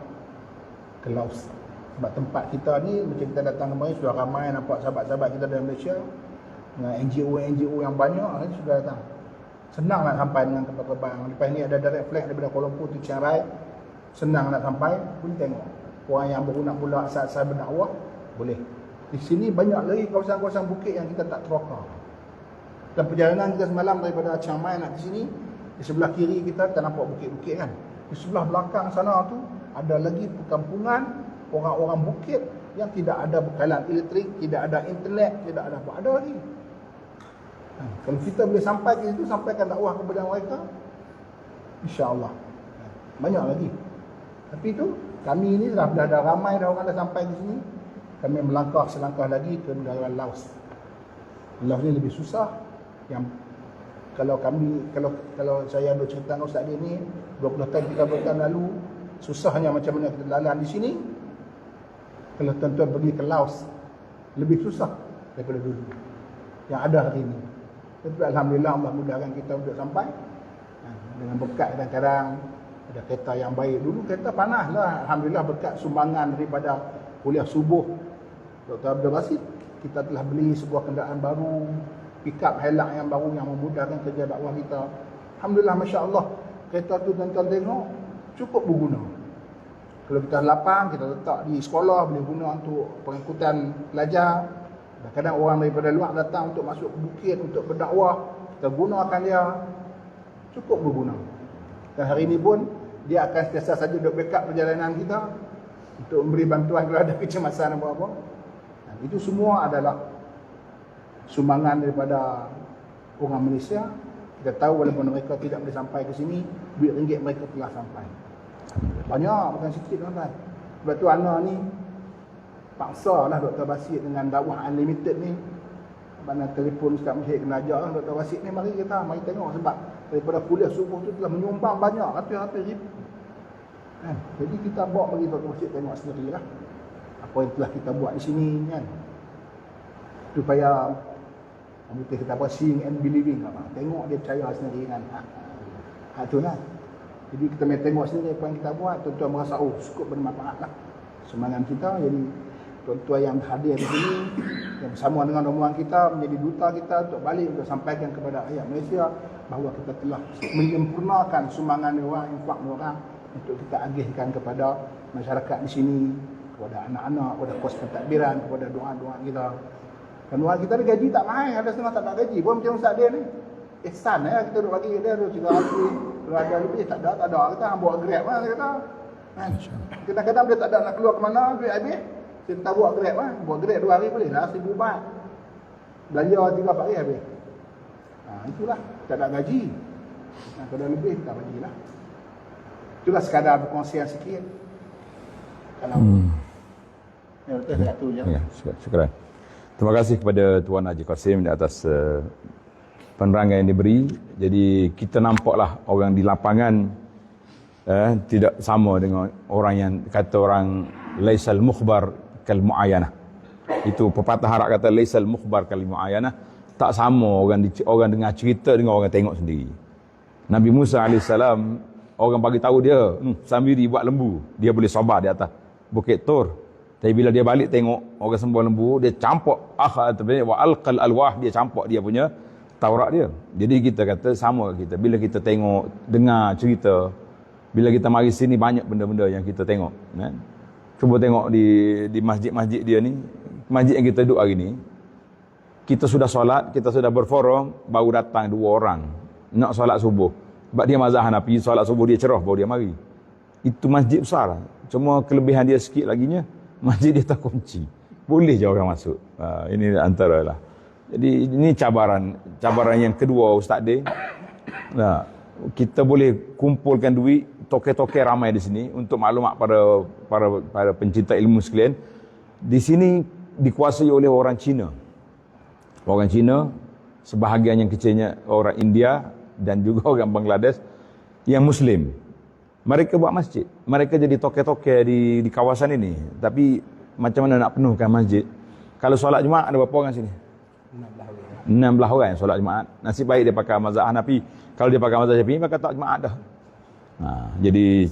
Speaker 3: ke Laos. Sebab tempat kita ni macam kita datang kemarin sudah ramai nampak sahabat-sahabat kita dari Malaysia dengan NGO yang banyak ni sudah datang. Senang nak sampai dengan kapal terbang. Lepas ni ada direct flight daripada Kuala Lumpur to Chiang Rai. Senang nak sampai, pun tengok. Orang yang baru nak pula asal-asal berdakwah, boleh. Di sini banyak lagi kawasan-kawasan bukit yang kita tak teroka. Dan perjalanan kita semalam daripada Chiang Mai nak ke sini, di sebelah kiri kita nampak bukit-bukit kan. Di sebelah belakang sana tu ada lagi perkampungan orang-orang bukit yang tidak ada bekalan elektrik, tidak ada internet, tidak ada apa, ada lagi. Kalau kita boleh sampai ke situ, sampaikan dakwah kepada mereka, insya-Allah banyak lagi. Tapi itu kami ini dah ada ramai dah orang dah sampai di sini. Kami melangkah selangkah lagi ke negara Laos. Laos ni lebih susah. Yang kalau saya ada cerita dengan Ustaz dia ni 20 tahun 30 tahun lalu, susahnya macam mana kita lalan di sini. Kalau tuan-tuan pergi ke Laos, lebih susah daripada dulu yang ada hari ini. Tapi alhamdulillah Allah mudahkan kita untuk sampai dengan berkat kadang-kadang ada kereta yang baik. Dulu kereta panas lah, alhamdulillah berkat sumbangan daripada kuliah subuh Dr. Abdul Basit, kita telah beli sebuah kenderaan baru, pick up Hilux yang baru yang memudahkan kerja dakwah kita. Alhamdulillah, masya-Allah, kereta tu tuan-tuan tengok cukup berguna. Kalau kita lapang, kita letak di sekolah, boleh guna untuk pengangkutan pelajar. Kadang-kadang orang daripada luar datang untuk masuk ke bukit, untuk berdakwah, kita gunakan dia, cukup berguna. Dan hari ini pun dia akan sentiasa saja duk backup perjalanan kita untuk memberi bantuan kalau ada kecemasan apa-apa. Itu semua adalah sumbangan daripada orang Malaysia. Kita tahu walaupun mereka tidak boleh sampai ke sini, duit ringgit mereka telah sampai. Banyak, bukan sikit tuan-tuan. Sebab tu Ana ni paksalah Dr. Basit dengan dakwah unlimited ni. Mana telefon Ustaz Muhyiddin kena ajak lah, Dr. Basit ni mari tengok, sebab daripada kuliah subuh tu telah menyumbang banyak, ratus-ratus ribu. Jadi kita bawa bagi Dr. Basit tengok sendiri lah apa yang telah kita buat di sini kan. Supaya kita apa, seeing and believing apa. Tengok dia percaya sendiri kan. Itulah. Jadi kita main tengok sendiri apa yang kita buat, tuan-tuan merasa cukup bermanfaat lah sumbangan kita. Jadi tuan-tuan yang hadir di sini yang bersama dengan rombongan kita menjadi duta kita untuk balik untuk sampaikan kepada rakyat Malaysia bahawa kita telah menyempurnakan sumbangan orang, infak orang untuk kita agihkan kepada masyarakat di sini, kepada anak-anak, kepada kos pentadbiran, kepada doa-doa kita. Dan orang kita ni gaji tak mahal, ada setengah tak ada gaji pun macam Ustaz dia ni. Ihsan kita duk bagi dia 300 lebih, tak ada, kita bawa Grab lah kata. Kadang-kadang dia tak ada nak keluar ke mana, duit habis. Kita buat Grab lah, buat Grab 2 hari boleh lah, 1,000 baht. Belanja 3-4 hari habis. Itulah, tak ada gaji. Kalau lebih kita bagilah. Itulah sekadar berkongsian sikit. Kalau ya, betul satu je.
Speaker 1: Ya, syukuran. Terima kasih kepada Tuan Haji Qasim di atas penerangan yang diberi. Jadi kita nampaklah orang di lapangan tidak sama dengan orang yang kata orang laisal mukhbar kal muayyanah. Itu pepatah Arab kata laisal mukhbar kal muayyanah. Tak sama orang dengar cerita dengan orang tengok sendiri. Nabi Musa AS, orang bagi tahu dia Samiri buat lembu, dia boleh sabar di atas Bukit Tur. Tapi bila dia balik tengok orang sembah lembu, dia campak wa alqal alwah, dia campak dia punya Taurat dia. Jadi kita kata sama kita. Bila kita tengok, dengar cerita, bila kita mari sini banyak benda-benda yang kita tengok. Kan? Cuba tengok di masjid-masjid dia ni, masjid yang kita duduk hari ni, kita sudah solat, kita sudah berforum, baru datang 2 orang nak solat subuh. Sebab dia mazhab Hanafi, solat subuh dia cerah baru dia mari. Itu masjid besar. Cuma kelebihan dia sikit laginya, masjid dia terkunci. Boleh je orang masuk. Ini antara lah. Jadi ini cabaran yang kedua Ustaz Din. Kita boleh kumpulkan duit, toke-toke ramai di sini untuk maklumat para pencinta ilmu sekalian. Di sini dikuasai oleh orang Cina. Orang Cina, sebahagian yang kecilnya orang India dan juga orang Bangladesh yang Muslim. Mereka buat masjid. Mereka jadi toke-toke di kawasan ini. Tapi macam mana nak penuhkan masjid? Kalau solat Jumaat ada berapa orang sini? 16 orang solat Jumaat. Nasib baik dia pakai mazhab Hanafi. Kalau dia pakai mazhab Syafi'i maka tak Jumaat dah. Jadi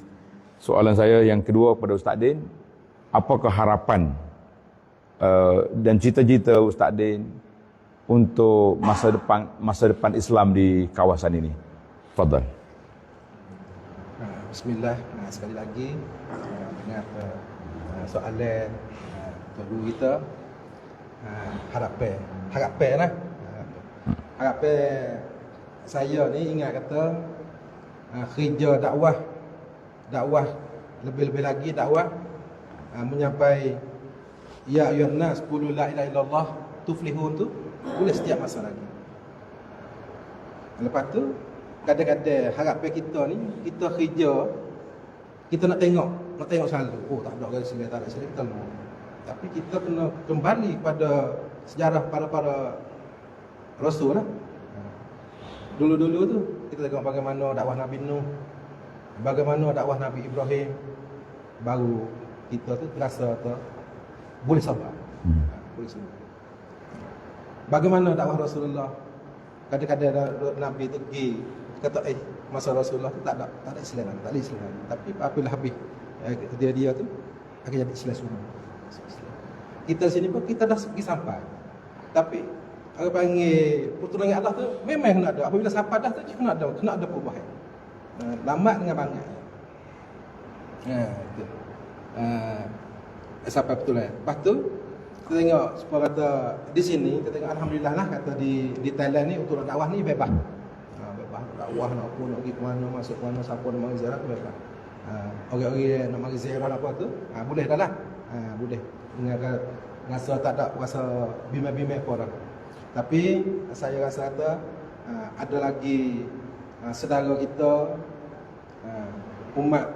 Speaker 1: soalan saya yang kedua kepada Ustaz Din, apakah harapan dan cita-cita Ustaz Din untuk masa depan Islam di kawasan ini? Fadhal.
Speaker 2: Bismillah, sekali lagi dengan soalan tuan guru kita, harapan lah. Harapan saya ni ingat kata kerja dakwah lebih-lebih lagi dakwah menyampai ya ayuhan nas qulu la ilaha illallah tuflihun tu boleh setiap masa lagi. Lepas tu kadang-kadang harapan kita ni, kita kerja, kita nak tengok selalu. Oh, tak ada garis tak ada kita lu. Tapi kita kena kembali pada sejarah para rasul lah. Dulu-dulu tu kita tengok bagaimana dakwah Nabi Nuh, bagaimana dakwah Nabi Ibrahim, baru kita tu terasa tu boleh sabar. Boleh sabar. Bagaimana dakwah Rasulullah? Kadang-kadang Nabi tu pergi kata masa Rasulullah tu tak ada Islam, tak ada Islam. Tapi apabila habis dia tu akan jadi Islam semua. Kita sini pun kita dah pergi sampai. Tapi orang panggil pertolongan Allah tu memang kena ada. Apabila sampai dah tu kena ada perubahan. Lambat dengan bangat. Itu. Sampai betul lah. Lepas tu kita tengok supaya kata di sini kita tengok alhamdulillah lah kata di Thailand ni untuk dakwah ni bebas. Bebas dakwah nak apa nak pergi ke mana masuk mana siapa nak mari ziarah bebas. Orang-orang nak mari ziarah apa tu boleh dah lah. Boleh. Dengan rasa tak ada rasa bimbang-bimbang apa dah. Tapi saya rasa kata ada lagi saudara kita umat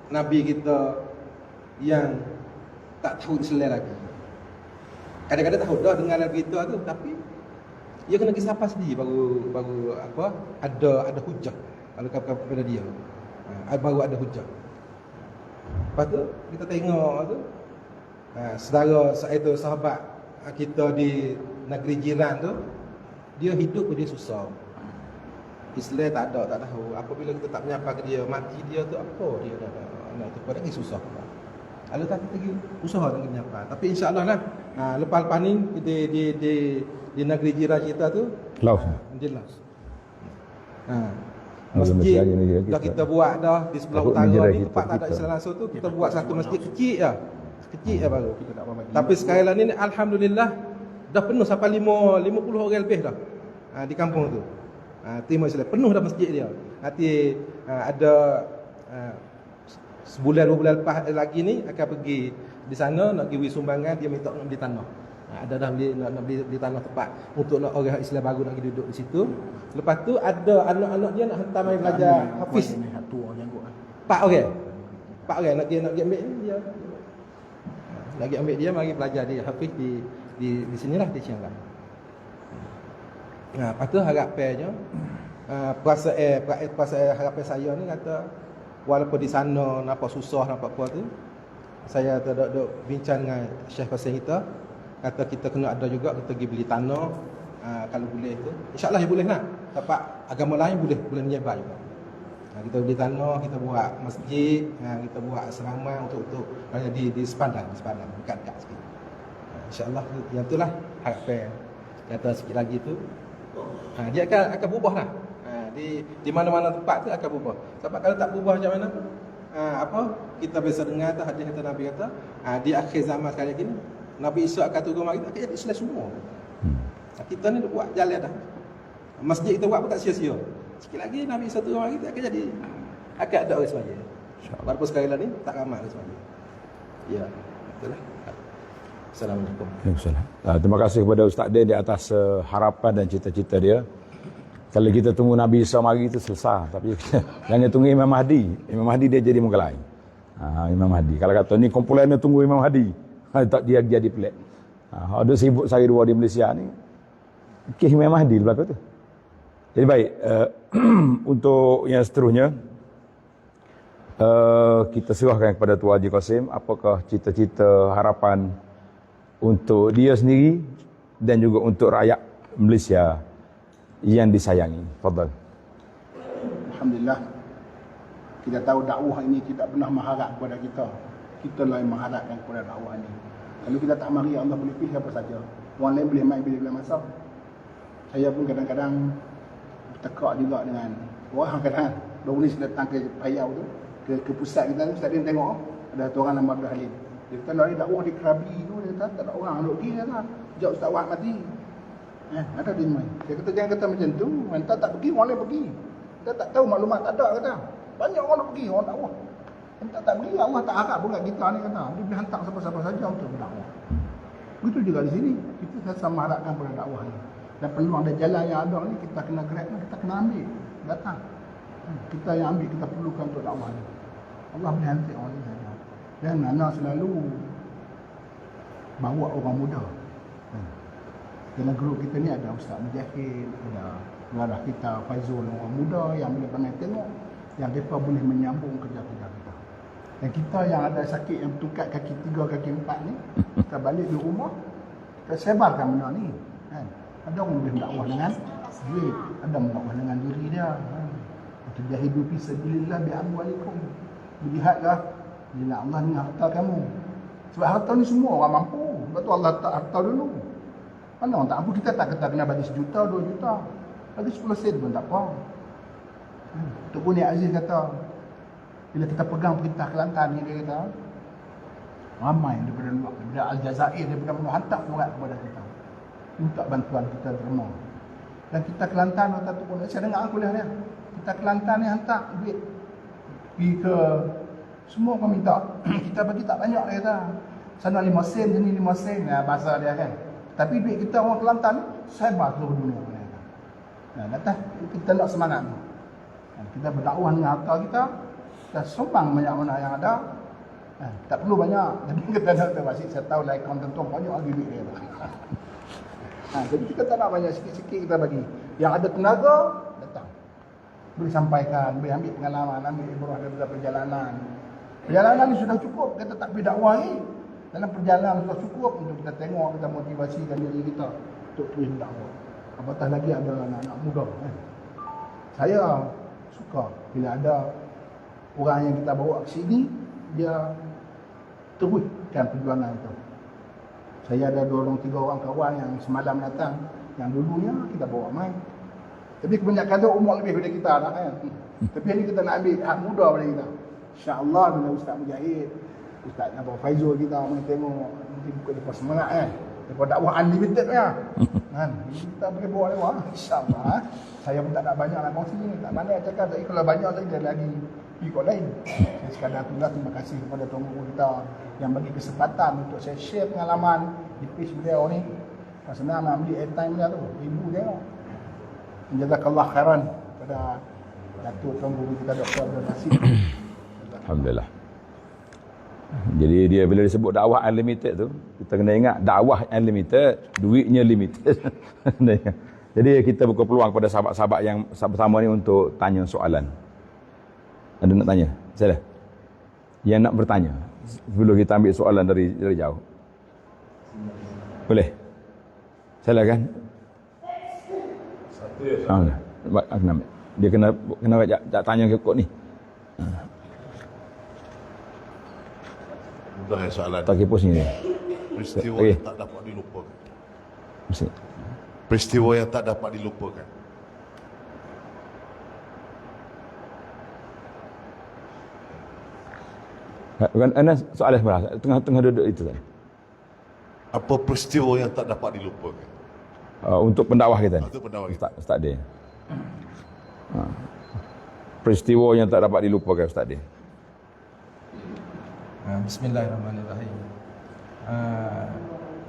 Speaker 2: Nabi kita yang tak tahu Islam lagi. Kadang-kadang tahu dah dengar lagu itu tu, tapi dia kena pergi sapa sendiri baru apa ada hujah kalau kepada dia. Baru ada hujah. Lepas tu kita tengok tu saudara itu sahabat kita di negeri jiran tu, dia hidup dia susah. Islam tak tahu. Apabila kita tak menyapa ke dia, mati dia tu apa dia nak tu pada ni susah. Lalu tak kita pergi usaha nak menyapa. Tapi insya-Allah lah lepas-lepas ni di negeri jiran kita tu
Speaker 1: Laos.
Speaker 2: Di Laos. Masjid dah kita buat dah di sebelah utara ni tempat tak ada Islam langsung tu kita buat satu masjid kecil je. Kecil je baru. Tapi sekarang ni alhamdulillah dah penuh sampai 50 orang lebih dah. Di kampung tu. Terima Islam penuh dah masjid dia. Nanti ada sebulan 2 bulan lepas lagi ni akan pergi di sana nak pergi sumbangan, dia minta nak beli tanah. Ada dah nak beli tanah tempat untuk nak orang Islam baru nak pergi duduk di situ. Lepas tu ada anak-anak dia nak hantar mai belajar hafiz. Pak orang nak pergi ambil dia. Lagi ambil dia mari belajar dia hafiz di sinilah di Chiang Rai. Lepas tu harapannya perasaan harapan saya ni kata walaupun di sana nampak susah nampak apa tu, saya duduk bincang dengan Syekh pasal kita, kata kita kena ada juga kita pergi beli tanah kalau boleh tu. InsyaAllah boleh lah. Tempat agama lain boleh menyebar juga. Kita beli tanah, kita buat masjid, kita buat asrama untuk di sepadan dekat-dekat sikit. InsyaAllah yang itulah harapan. Kata sikit lagi tu dia akan berubah lah. Di mana-mana tempat tu akan berubah. Sebab kalau tak berubah macam mana pun kita biasa dengar tu hadis kata Nabi kata di akhir zaman sekali gini Nabi Isa akan turun mari akan jadi Islam semua. Kita ni dah buat jalan dah. Masjid kita buat pun tak sia-sia. Sikit lagi Nabi Isa turun mari akan ada orang sembahyang. Insya-Allah. Walaupun sekarang ni tak ramai orang sembahyang. Ya, itulah. Assalamualaikum.
Speaker 1: Waalaikumsalam. Terima kasih kepada Ustaz Din di atas harapan dan cita-cita dia. Kalau kita tunggu Nabi Isa mari itu selesai. Tapi jangan tunggu Imam Mahdi. Imam Mahdi dia jadi muka lain. Imam Mahdi. Kalau kata ni kumpulan ni tunggu Imam Mahdi. Tak dia jadi pelik. Ada sibuk sehari dua di Malaysia ni. Kes Imam Mahdi belakang tu. Jadi baik. Untuk yang seterusnya. Kita serahkan kepada Tuan Haji Qasim. Apakah cita-cita harapan untuk dia sendiri dan juga untuk rakyat Malaysia yang disayangi. Fadal.
Speaker 3: Alhamdulillah. Kita tahu dakwah ini tidak pernah mengharap kepada kita. Kita lah yang mengharapkan kepada dakwah ini. Kalau kita tak mari, Allah boleh pilih apa saja. Orang lain boleh main bila-bila masa. Saya pun kadang-kadang bertekak juga dengan orang kadang Doris datang ke Payau tu, ke pusat kita tu, Ustaz Din tengok ada satu orang nama Abdul Halim. Dia kata nak dakwah di Krabi tu, dia kata tak ada orang duduk pergi, dia kata sejak Ustaz Wahab mati. Ada dia main. Dia kata jangan kata macam tu, entah tak pergi, orang lain pergi. Kita tak tahu maklumat tak ada, kata. Banyak orang nak pergi, orang dakwah. Entah tak pergi, Allah tak harap pun kat kita ni, kata. Dia boleh hantar siapa-siapa saja untuk berdakwah. Begitu juga di sini. Kita sama harapkan pada dakwah ni. Dan peluang dan jalan yang ada ni kita kena grab, kita kena ambil. Datang. Kita yang ambil, kita perlukan untuk dakwah ni. Allah boleh hantar orang ni saja. Dan Nana selalu bawa orang muda. Dalam grup kita ni ada Ustaz Mujahid, ada Warah kita Faizul, orang muda yang boleh pandai tengok, yang mereka boleh menyambung kerja-kerja kita. Dan kita yang ada sakit yang bertukat kaki 3, kaki 4 ni, kita balik di rumah, kita sebarkan benda ni. Kan? Ada orang boleh mendakwah dengan duit, ada mendakwah dengan diri dia. Terjahidu fi sabilillah bi amwalikum. Berjihadlah bila Allah dengan harta kamu. Sebab harta ni semua orang mampu. Sebab tu Allah letak harta dulu. Mana orang tak mampu, kita tak kata kena bagi 1 juta, 2 juta. Bagi 10 sen pun tak apa. Tok Buni Aziz kata, bila kita pegang perintah Kelantan ni, dia kata, ramai daripada luar, daripada Aljazair, daripada mana hantar surat kepada kita. Minta bantuan kita terima. Dan kita Kelantan, kata Tok Buni, saya dengar kuliah dia. Kita Kelantan ni hantar duit. Pergi ke semua orang minta. Kita bagi tak banyak, dia kata. Sana 5 sen, sini 5 sen. Bahasa dia kan. Tapi duit kita orang Kelantan ni, sebar seluruh dunia. Datang kita nak semangat tu. Kita berdakwah dengan harta kita, kita sumbang banyak mana yang ada. Tak perlu banyak. Tapi kita nak terwasik, saya tahu lah akaun tentu banyak lagi duit dia. Jadi kita tak nak banyak, sikit-sikit kita bagi. Yang ada tenaga, datang. Boleh sampaikan, boleh ambil pengalaman, ambil ibrah daripada perjalanan. Perjalanan ni sudah cukup, kita tak pergi dakwah ni. Dalam perjalanan sudah cukup untuk kita tengok, kita motivasikan diri kita untuk terus dakwah. Apatah lagi ada anak-anak muda. Saya suka bila ada orang yang kita bawa ke sini, dia teruskan perjuangan itu. Saya ada 2-3 orang kawan yang semalam datang, yang dulunya kita bawa main. Tapi kebanyakan tu umur lebih daripada kita lah kan. Tapi ini kita nak ambil hak muda daripada kita. InsyaAllah bila Ustaz Mujahid, Ustaz Abang Faizul kita main tengok, nanti buka lepas semangat kan. Lepas dakwah unlimited ya. Kan? Kita boleh bawa lewat insya-Allah. Saya pun tak nak banyak nak kongsi ni. Tak pandai cakap, tapi kalau banyak lagi dia lagi ikut lain. Saya sekadar itulah, terima kasih kepada tuan guru kita yang bagi kesempatan untuk saya share pengalaman di page beliau ni. Senang nak ambil airtime dia tu. Ibu tengok. Jazakallah khairan kepada Datuk tuan guru kita Dr. Abdul Nasir.
Speaker 1: Alhamdulillah. Jadi dia bila disebut dakwah unlimited tu, kita kena ingat dakwah unlimited, duitnya limited. Jadi kita buka peluang kepada sahabat-sahabat yang bersama ni untuk tanya soalan. Ada nak tanya? Saya yang nak bertanya sebelum kita ambil soalan dari jauh. Boleh? Silakan. Satu ya. Dia kena tanya ke kod ni.
Speaker 4: Mudah soalan.
Speaker 1: Tak kipus ni.
Speaker 4: Peristiwa
Speaker 1: Okay.
Speaker 4: yang tak dapat dilupakan.
Speaker 1: Mesti.
Speaker 4: Peristiwa yang tak dapat dilupakan.
Speaker 1: Bukan Anas soalan sebelah. Tengah duduk itu tadi.
Speaker 4: Apa peristiwa yang tak dapat dilupakan?
Speaker 1: Untuk pendakwah kita ni.
Speaker 4: Untuk pendakwah kita.
Speaker 1: Ustaz dia. Peristiwa yang tak dapat dilupakan Ustaz dia.
Speaker 2: Bismillahirrahmanirrahim.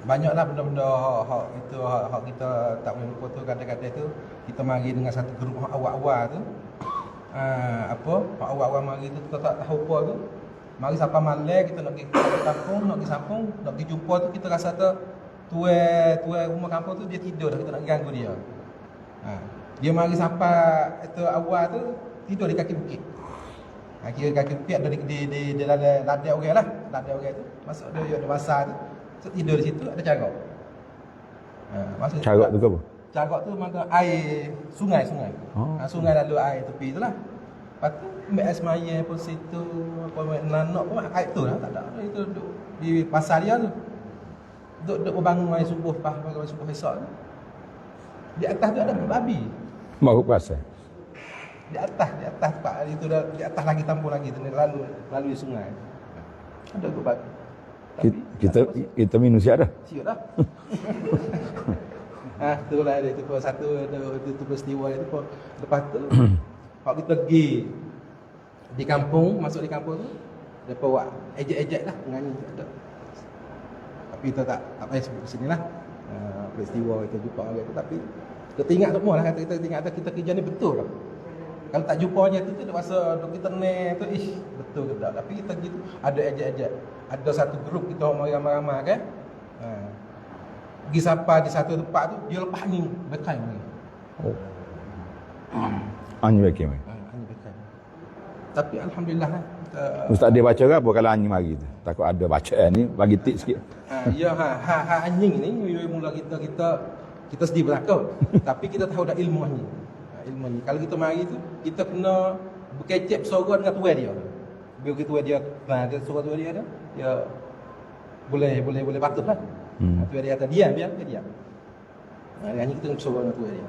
Speaker 2: Banyaklah benda-benda hak itu hak kita tak boleh lupa tu. Kadang-kadang tu kita mari dengan satu grup hak awal-awal tu. Hak awal-awal mari tu kita tak tahu apa tu. Mari sampai malam kita nak pergi ke kampung, nak pergi sampung, nak pergi jumpa tu kita rasa tu tuai rumah kampung tu dia tidur dah, kita nak pergi ganggu dia. Dia mari sampai itu awal tu tidur di kaki bukit. Kaki bukit ada di ladang orang lah. Ladang orang tu. Masuk dia ada basah tu. So, tidur di situ ada carok.
Speaker 1: Carok tu ke apa?
Speaker 2: Carok tu mana air sungai.
Speaker 1: Oh.
Speaker 2: Sungai lalu air tepi tu lah. Lepas tu ambil air semaya pun situ, apa nanok pun air tu lah, tak ada. Itu duduk di pasar dia tu. Duduk berbangun air subuh, bangun subuh esok tu. Di atas tu ada babi.
Speaker 1: Baru puasa.
Speaker 2: Di atas Pak itu dah di atas lagi tampur lagi tu lalu di sungai. Ada tu babi.
Speaker 1: Kita manusia dah.
Speaker 2: Siap dah. Itulah dia tu satu itu peristiwa itu pun lepas tu kalau kita pergi di kampung, masuk di kampung tu depa buat ejek-ejek lah menyanyi ada. Tapi kita tak payah sebut di sini lah. Peristiwa kita jumpa orang itu, tapi kita ingat semua lah, kita ingat kita kerja ni betul lah. Kalau tak jumpanya tu dah masa kita ni tu, betul ke tak? Tapi kita gitu ada ajak-ajak. Ada satu grup kita orang ramai-ramai kan. Pergi sampai di satu tempat tu, dia lepas ni bekai mari.
Speaker 1: Anjing bagi mai.
Speaker 2: Angin bekai. Tapi alhamdulillah lah.
Speaker 1: Ustaz dia baca ke apa kalau anjing mari tu? Takut ada bacaan ni, bagi tip sikit.
Speaker 2: Ya anjing ni mula kita sedih bertakut. Tapi kita tahu dah ilmu anjing. Ilmu ni. Kalau kita mari tu, kita kena berkecep suara dengan tuan dia. Bila kita tuan dia, dia suara tuan dia tu, dia boleh patuh lah. Tuan dia kata diam, dia diam. Anjing kita kena bersuara dengan tuan dia.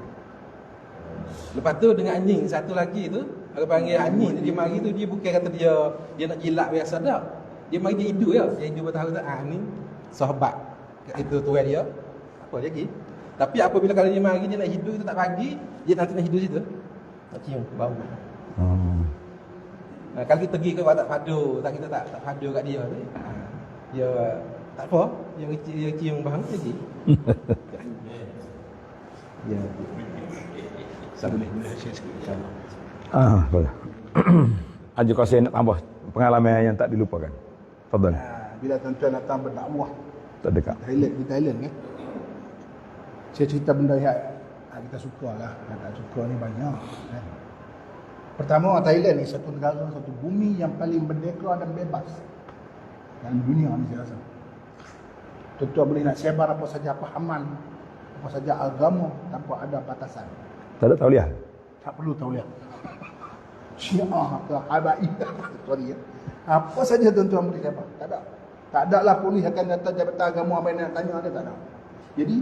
Speaker 2: Lepas tu dengan anjing satu lagi tu, kalau panggil anjing dia mari tu, dia bukan kata dia nak jilat biasa dah. Dia mari dia hidup ya. Dia hidup bertahu tu, ni sahabat. Itu tuan dia. Apa lagi? Tapi apabila kalau dia mari dia nak hidup, kita tak bagi, dia nanti nak hidup situ. Tak cium bau. Kalau kita pergi ke watak padu, kita tak padu kat dia tu. Dia tak apa, dia cium bau lagi. Ya. Boleh share sikit.
Speaker 1: Boleh. Haji Qasim nak tambah pengalaman yang tak dilupakan. Fadhal.
Speaker 3: Bila tuan-tuan datang berdakwah
Speaker 1: Terdekat.
Speaker 3: di Thailand kan. Saya cerita benda yang kita suka lah. Yang tak suka ni banyak kan. Pertama, Thailand ni satu negara, satu bumi yang paling merdeka dan bebas dalam dunia ni saya rasa. Tuan-tuan boleh nak sebar apa saja pahaman, apa saja agama tanpa ada batasan.
Speaker 1: Tak ada tauliah.
Speaker 3: Tak perlu tauliah. Syiah ke Habaib, sorry ya. Apa saja tuan-tuan boleh sebar. Tak ada. Tak ada lah polis akan datang jabatan agama apa yang nak tanya dia, tak ada. Jadi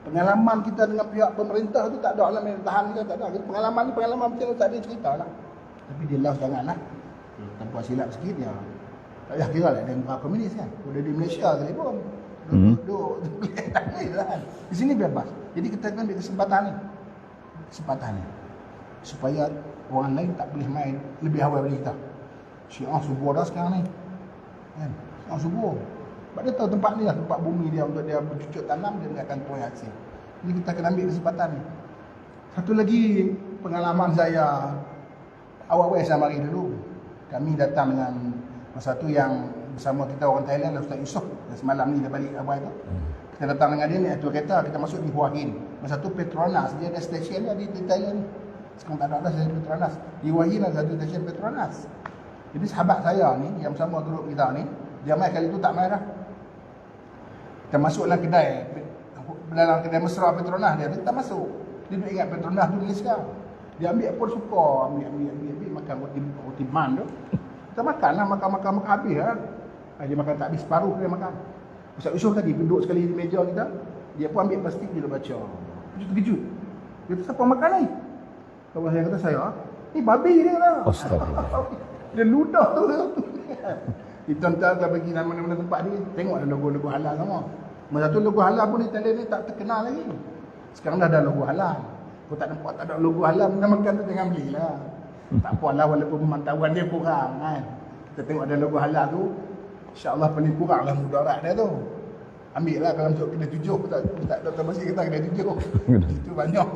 Speaker 3: pengalaman kita dengan pihak pemerintah tu tak ada alam yang tahan kita, tak ada. Pengalaman ni pengalaman macam tu tak ada cerita lah. Tapi dia last janganlah. Tanpa silap sikit dia. Tak payah kira lah dia muka komunis kan. Udah di Malaysia tadi pun. Duduk tak boleh lah. Di sini bebas. Jadi kita kena ambil kesempatan ni. Supaya orang lain tak boleh main lebih awal daripada kita. Syiah subuh dah sekarang ni kan? Syiah subuh sebab dia tahu tempat ni lah, tempat bumi dia untuk dia bercucuk tanam, dia akan tuai hasil. Jadi kita kena ambil kesempatan ni. Satu lagi pengalaman saya, awal-awal saya mari dulu, kami datang dengan masa tu yang bersama kita orang Thailand, Ustaz Yusof, semalam ni dia balik awal tu. Kita datang dengan dia ni, tu kereta kita masuk di Hua Hin. Masa tu Petronas, dia ada stesen dia di Thailand. Sekarang tak ada stesen Petronas. Di Hua Hin ada satu stesen Petronas. Jadi sahabat saya ni, yang bersama grup kita ni, dia mai kali tu tak mai dah. Kita masuk dalam kedai mesra Petronas dia tak masuk. Dia duduk ingat Petronas tu ni sekarang. Dia ambil apa suka, ambil makan roti man tu. Kita makan lah, makan habis lah. Dia makan tak habis, separuh dia makan. Ustaz Yusof tadi duduk sekali di meja kita, dia pun ambil plastik, dia baca. Terkejut. Dia kata, siapa makan ni? Kawan saya kata, saya, ni babi dia lah.
Speaker 1: Astagfirullah.
Speaker 3: Dia ludah tu. Tuan-tuan dah pergi mana-mana tempat ni, tengok ada logo-logo halal semua. Masa tu logo halal pun di Thailand ni tak terkenal lagi. Sekarang dah ada logo halal. Kau tak nampak tak ada logo halal, benda makan tu jangan belilah. Tak apalah walaupun pemantauan dia kurang kan. Kita tengok ada logo halal tu, insya-Allah paling kurang lah mudarat dia tu. Ambil lah kalau masuk kedai tujuh, tak Dr. Basir kata kedai tujuh. Itu banyak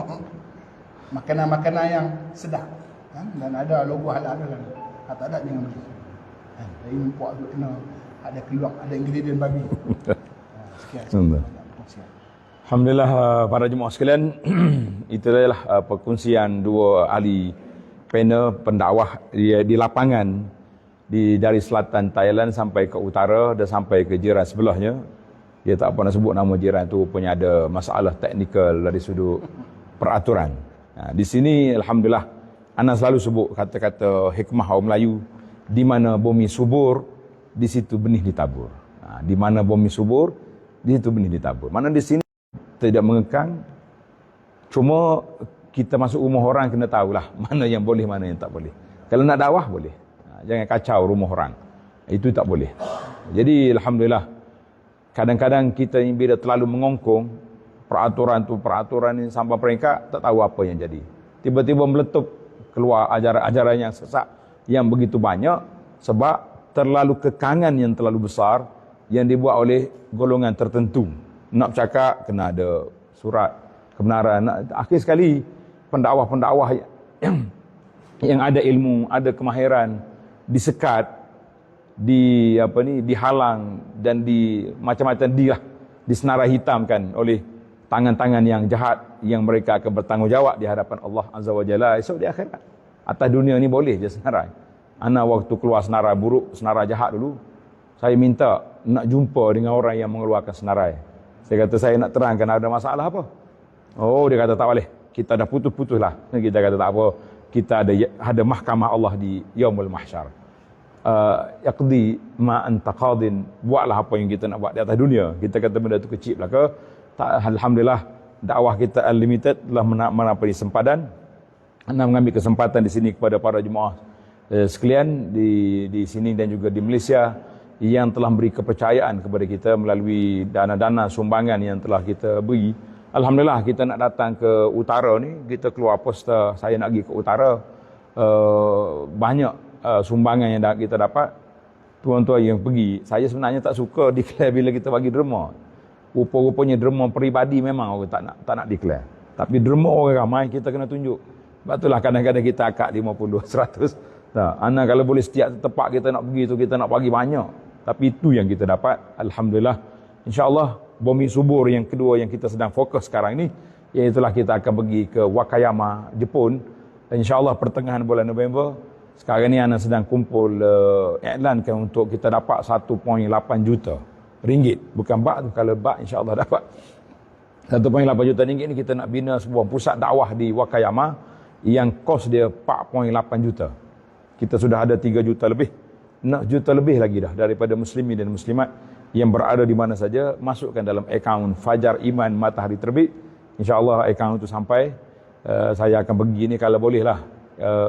Speaker 3: makanan-makanan yang sedap kan? Dan ada logo halal dalam. Tak ada jangan beli. Dari import tu kena ada keluar, ada ingredient babi. Sekian.
Speaker 1: Alhamdulillah para jemaah sekalian, itu adalah perkongsian dua ahli panel pendakwah di lapangan dari selatan Thailand sampai ke utara dan sampai ke jiran sebelahnya. Dia tak pernah sebut nama jiran tu, punya ada masalah teknikal dari sudut peraturan. Di sini alhamdulillah ana selalu sebut kata-kata hikmah orang Melayu, di mana bumi subur, di situ benih ditabur. Di mana bumi subur, di situ benih ditabur. Mana di sini tidak mengekang, cuma kita masuk rumah orang kena tahulah mana yang boleh, mana yang tak boleh. Kalau nak dakwah boleh, jangan kacau rumah orang, itu tak boleh. Jadi alhamdulillah, kadang-kadang kita ini bila terlalu mengongkong peraturan ini sampai peringkat tak tahu apa yang jadi. Tiba-tiba meletup keluar ajaran-ajaran yang sesat yang begitu banyak sebab terlalu kekangan yang terlalu besar yang dibuat oleh golongan tertentu. Nak bercakap kena ada surat kebenaran. Akhir sekali pendakwah-pendakwah yang ada ilmu, ada kemahiran disekat, dihalang dan macam-macam disenarai hitamkan oleh tangan-tangan yang jahat yang mereka akan bertanggungjawab di hadapan Allah Azza wa Jalla esok di akhirat. Atas dunia ni boleh je senarai. Ana waktu keluar senarai buruk, senarai jahat dulu, saya minta nak jumpa dengan orang yang mengeluarkan senarai. Saya kata saya nak terangkan ada masalah apa. Oh, dia kata tak boleh. Kita dah putus-putus lah. Kita kata tak apa. Kita ada mahkamah Allah di Yaumul Mahsyar. Yaqdi ma anta qadin. Buatlah apa yang kita nak buat di atas dunia. Kita kata benda tu kecil lah ke. Alhamdulillah dakwah kita unlimited telah mendapat sempadan. Anda mengambil kesempatan di sini kepada para jemaah sekalian di sini dan juga di Malaysia yang telah beri kepercayaan kepada kita melalui dana-dana sumbangan yang telah kita beri. Alhamdulillah kita nak datang ke utara ni, kita keluar poster saya nak pergi ke utara. Banyak sumbangan yang kita dapat. Tuan-tuan yang pergi, saya sebenarnya tak suka declare bila kita bagi derma. Rupa-rupanya derma peribadi memang orang tak nak declare. Tapi derma orang ramai kita kena tunjuk. Sebab itulah kadang-kadang kita akad 50, 100. Ana kalau boleh setiap tempat kita nak pergi tu kita nak bagi banyak. Tapi itu yang kita dapat. Alhamdulillah. InsyaAllah bumi subur yang kedua yang kita sedang fokus sekarang ini, iaitulah kita akan pergi ke Wakayama, Jepun. InsyaAllah pertengahan bulan November. Sekarang ni Ana sedang kumpul iklankan untuk kita dapat 1.8 juta ringgit. Bukan bak tu, kalau bak insyaAllah dapat 1.8 juta ringgit ni kita nak bina sebuah pusat dakwah di Wakayama yang kos dia 4.8 juta. Kita sudah ada 3 juta lebih. 6 juta lebih lagi dah daripada muslimin dan muslimat yang berada di mana saja, masukkan dalam akaun Fajar Iman Matahari Terbit. InsyaAllah akaun itu sampai. Saya akan pergi ni kalau boleh lah.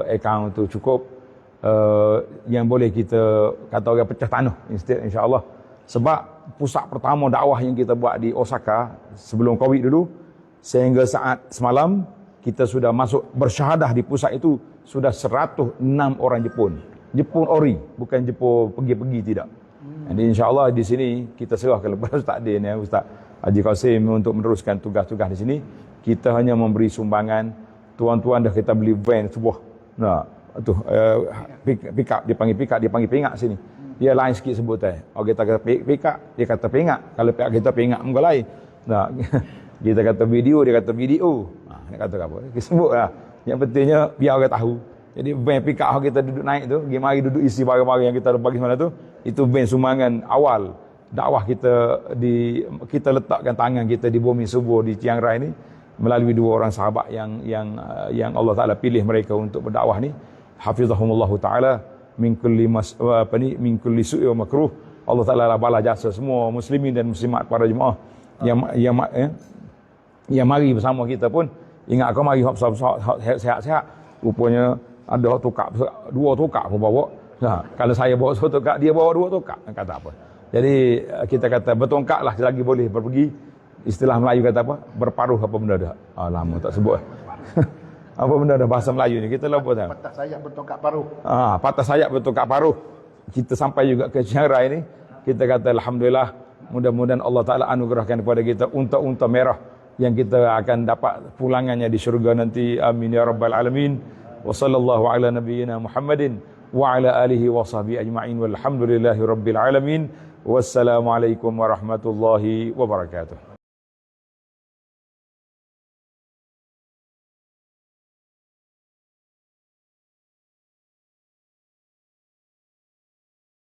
Speaker 1: Akaun itu cukup. Yang boleh kita kata orang pecah tanah instead, insyaAllah. Sebab pusat pertama dakwah yang kita buat di Osaka sebelum Covid dulu, sehingga saat semalam kita sudah masuk bersyahadah di pusat itu sudah 106 orang Jepun. Jepun ori, bukan Jepun pergi-pergi, tidak. Jadi insyaAllah di sini kita serahkan kepada Ustaz Din, Ustaz Haji Qasim untuk meneruskan tugas-tugas di sini. Kita hanya memberi sumbangan. Tuan-tuan dah kita beli van sebuah. Nah, tu pick up, dia panggil pingak sini. Dia lain sikit sebutan. Orang kita kata pick up, dia kata pingak. Kalau pick up kita pingak muka lain. Nah, kita kata video, dia kata video. Dia kata apa? Kita sebut lah. Yang pentingnya biar orang tahu. Jadi van pick up kita duduk naik tu, pergi mari duduk isi barang-barang yang kita bagi semalam tu, itu van sumbangan awal dakwah kita kita letakkan tangan kita di bumi subur di Chiang Rai ni melalui 2 orang sahabat yang Allah Taala pilih mereka untuk berdakwah ni. Hafizahumullah taala min kulli min kulli su'i wa makruh. Allah Taala balas jasa semua muslimin dan muslimat para jemaah yang mari bersama kita pun. Ingat kau mari sehat-sehat. Rupanya ada tukar 2 tukar pun bawa. Kalau saya bawa 1 tukar, dia bawa 2 tukar. Kata apa? Jadi kita kata bertongkak lah selagi boleh berpergi. Istilah Melayu kata apa? Berparuh apa benda dah. Lama tak sebut. Apa benda dah bahasa Melayu ni? Kita lupa dah.
Speaker 3: Patah sayap bertongkat paruh.
Speaker 1: Patah sayap bertongkat paruh. Kita sampai juga ke Chiang Rai ni. Kita kata alhamdulillah, mudah-mudahan Allah Taala anugerahkan kepada kita unta-unta merah yang kita akan dapat pulangannya di syurga nanti. Amin ya rabbal alamin. Wa sallallahu ala nabiyyina Muhammadin wa ala alihi wa sahbihi ajma'in walhamdulillahi rabbil alamin. Wassalamualaikum warahmatullahi wabarakatuh.